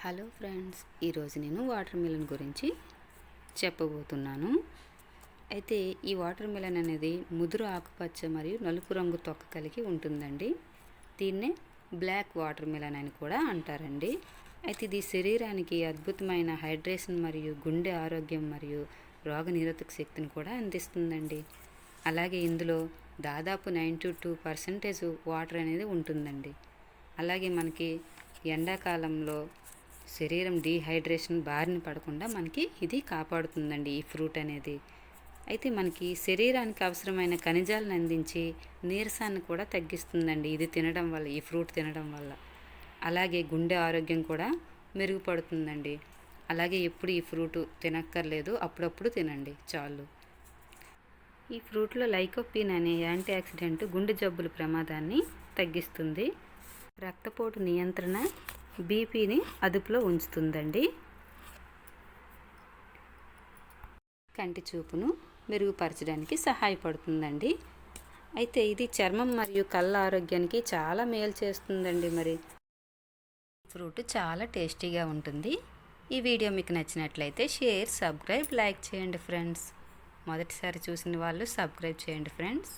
Hello friends, ఈరోజు నేను water melon గురించి చెప్పబోతున్నాను. అయితే ఈ వాటర్ మిలన్ అనేది ముదురు ఆకుపచ్చ మరియు నలుపు రంగు తొక్క కలిగి ఉంటుందండి. దీన్నే బ్లాక్ వాటర్ మిలన్ అని కూడా అంటారండి. అయితే ఇది శరీరానికి అద్భుతమైన హైడ్రేషన్ మరియు గుండె ఆరోగ్యం మరియు రోగనిరోధక శక్తిని కూడా అందిస్తుందండి. అలాగే ఇందులో దాదాపు 92% వాటర్ అనేది ఉంటుందండి. అలాగే మనకి ఎండాకాలంలో శరీరం డీహైడ్రేషన్ బారిన పడకుండా మనకి ఇది కాపాడుతుందండి ఈ ఫ్రూట్ అనేది. అయితే మనకి శరీరానికి అవసరమైన ఖనిజాలను అందించి నీరసాన్ని కూడా తగ్గిస్తుందండి ఇది తినడం వల్ల, ఈ ఫ్రూట్ తినడం వల్ల. అలాగే గుండె ఆరోగ్యం కూడా మెరుగుపడుతుందండి. అలాగే ఎప్పుడు ఈ ఫ్రూట్ తినక్కర్లేదు, అప్పుడప్పుడు తినండి చాలు. ఈ ఫ్రూట్లో లైకోపీన్ అనే యాంటీ ఆక్సిడెంట్ గుండె జబ్బుల ప్రమాదాన్ని తగ్గిస్తుంది. రక్తపోటు నియంత్రణ, బీపీని అదుపులో ఉంచుతుందండి. కంటి చూపును మెరుగుపరచడానికి సహాయపడుతుందండి. అయితే ఇది చర్మం మరియు కళ్ళ ఆరోగ్యానికి చాలా మేలు చేస్తుందండి. మరి ఫ్రూట్ చాలా టేస్టీగా ఉంటుంది. ఈ వీడియో మీకు నచ్చినట్లయితే షేర్, సబ్స్క్రైబ్, లైక్ చేయండి ఫ్రెండ్స్. మొదటిసారి చూసిన వాళ్ళు సబ్స్క్రైబ్ చేయండి ఫ్రెండ్స్.